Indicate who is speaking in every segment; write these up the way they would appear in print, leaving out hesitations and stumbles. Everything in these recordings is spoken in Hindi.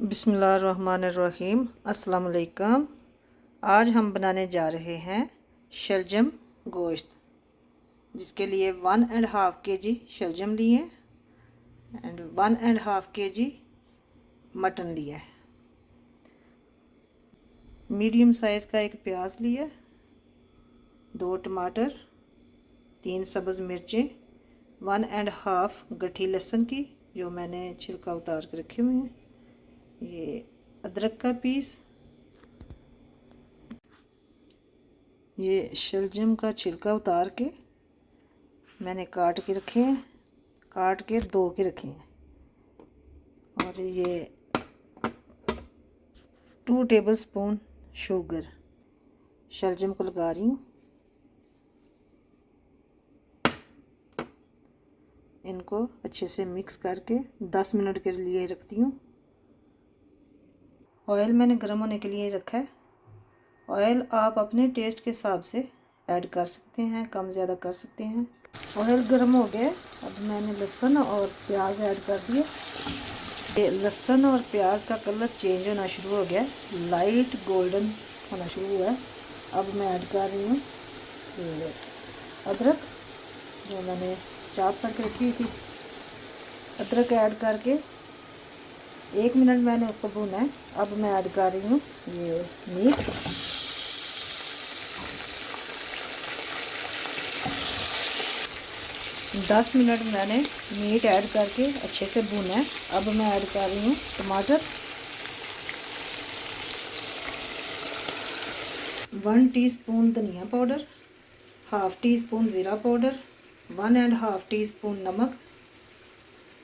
Speaker 1: बिस्मिल्लाहिर्रहमानिर्रहीम। अस्सलाम वालेकुम। आज हम बनाने जा रहे हैं शलजम गोश्त, जिसके लिए 1.5 kg शलजम लिए एंड 1.5 kg मटन लिया है। मीडियम साइज़ का एक प्याज लिया, 2 टमाटर, 3 सब्ज़ मिर्चें, 1.5 गठी लहसुन की जो मैंने छिलका उतार के रखे हुए हैं, ये अदरक का पीस, ये शलजम का छिलका उतार के मैंने काट के रखे हैं, काट के धो के रखे हैं। और ये 2 टेबलस्पून शुगर शलजम को लगा रही हूँ। इनको अच्छे से मिक्स करके 10 मिनट के लिए रखती हूँ। ऑयल मैंने गर्म होने के लिए रखा है। ऑयल आप अपने टेस्ट के हिसाब से ऐड कर सकते हैं, कम ज़्यादा कर सकते हैं। ऑयल गर्म हो गया। अब मैंने लहसुन और प्याज ऐड कर दिए। ये लहसुन और प्याज का कलर चेंज होना शुरू हो गया, लाइट गोल्डन होना शुरू हुआ है। अब मैं ऐड कर रही हूँ अदरक जो मैंने चॉप करके रखी थी। अदरक ऐड करके 1 मिनट मैंने उसको भूना है। अब मैं ऐड कर रही हूँ ये मीट। दस मिनट मैंने मीट ऐड करके अच्छे से भूना है। अब मैं ऐड कर रही हूँ टमाटर, 1 टीस्पून धनिया पाउडर, हाफ़ टी स्पून ज़ीरा पाउडर, 1.5 टीस्पून नमक,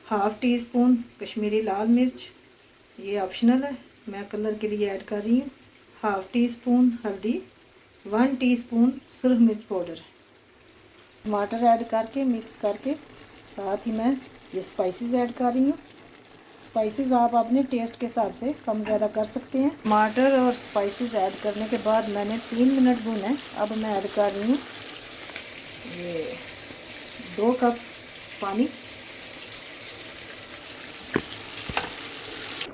Speaker 1: हाफ़ टी स्पून कश्मीरी लाल मिर्च, ये ऑप्शनल है, मैं कलर के लिए ऐड कर रही हूँ। हाफ़ टी स्पून हल्दी, 1 टीस्पून सुरख मिर्च पाउडर। टमाटर ऐड करके मिक्स करके साथ ही मैं ये स्पाइसेस ऐड कर रही हूँ। स्पाइसेस आप अपने टेस्ट के हिसाब से कम ज़्यादा कर सकते हैं। टमाटर और स्पाइसेस ऐड करने के बाद मैंने 3 मिनट भूना है। अब मैं ऐड कर रही हूँ ये 2 कप पानी।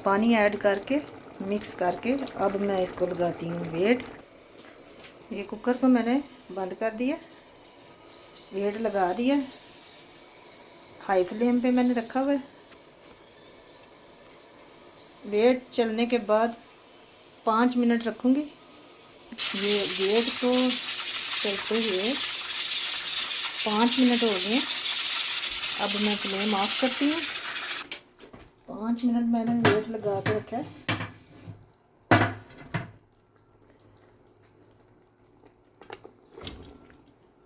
Speaker 1: पानी ऐड करके मिक्स करके अब मैं इसको लगाती हूँ वेट। ये कुकर को मैंने बंद कर दिया, वेट लगा दिया, हाई फ्लेम पे मैंने रखा हुआ है। वेट चलने के बाद 5 मिनट रखूँगी। ये वेट को चलते हुए 5 मिनट हो गए। अब मैं फ्लेम ऑफ करती हूँ। 5 मिनट मैंने वेट लगा के रखा है।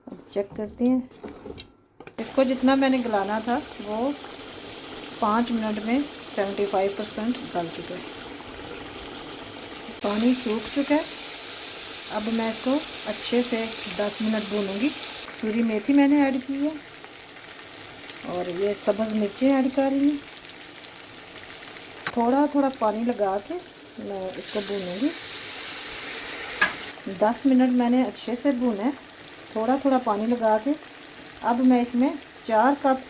Speaker 1: अब चेक करते हैं। इसको जितना मैंने गलाना था वो 5 मिनट में 75% गल चुका है। पानी सूख चुका है। अब मैं इसको अच्छे से 10 मिनट भूनूंगी। कसूरी मेथी मैंने ऐड की है और ये सब्ज़ मिर्चें ऐड कर रही हूँ। थोड़ा थोड़ा पानी लगा के मैं इसको भूनूंगी। 10 मिनट मैंने अच्छे से भूना है, थोड़ा थोड़ा पानी लगा के। अब मैं इसमें 4 कप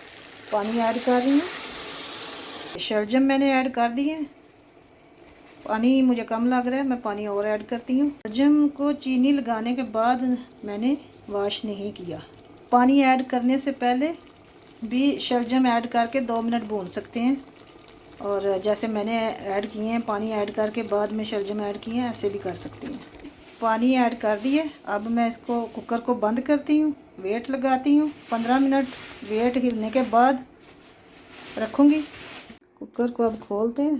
Speaker 1: पानी ऐड कर रही हूँ। शलजम मैंने ऐड कर दिए। पानी मुझे कम लग रहा है, मैं पानी और ऐड करती हूँ। शलजम को चीनी लगाने के बाद मैंने वॉश नहीं किया। पानी ऐड करने से पहले भी शलजम ऐड करके 2 मिनट भून सकते हैं, और जैसे मैंने ऐड किए हैं पानी ऐड करके बाद में शलजम ऐड किए हैं, ऐसे भी कर सकते हैं। पानी ऐड कर दिए। अब मैं इसको कुकर को बंद करती हूँ, वेट लगाती हूँ। 15 मिनट वेट हिलने के बाद रखूँगी। कुकर को अब खोलते हैं।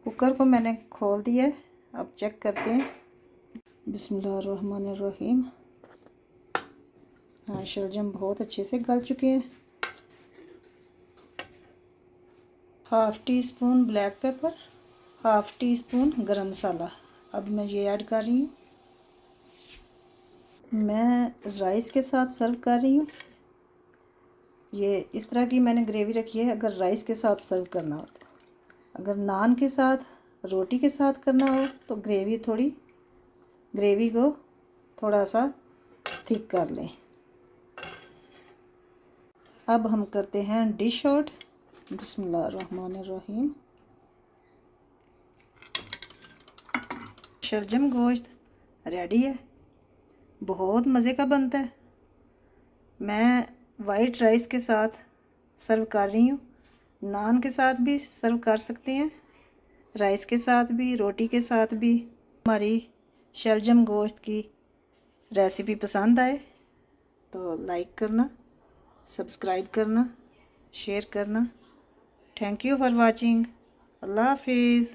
Speaker 1: कुकर को मैंने खोल दिया है। अब चेक करते हैं। बिस्मिल्लाहिर्रहमानिर्रहीम। हाँ, शलजम बहुत अच्छे से गल चुके हैं। Half tea spoon black pepper, half tea spoon गरम मसाला। अब मैं ये ऐड कर रही हूँ। मैं राइस के साथ सर्व कर रही हूँ। ये इस तरह की मैंने ग्रेवी रखी है। अगर राइस के साथ सर्व करना हो तो, अगर नान के साथ, रोटी के साथ करना हो तो ग्रेवी को थोड़ा सा थिक कर लें। अब हम करते हैं डिश आउट। बिस्मिल्लाहिर्रहमानिर्रहीम। शलजम गोश्त रेडी है, बहुत मज़े का बनता है। मैं वाइट राइस के साथ सर्व कर रही हूँ, नान के साथ भी सर्व कर सकते हैं, राइस के साथ भी, रोटी के साथ भी। हमारी शलजम गोश्त की रेसिपी पसंद आए तो लाइक करना, सब्सक्राइब करना, शेयर करना। Thank you for watching. अल्लाह हाफिज़।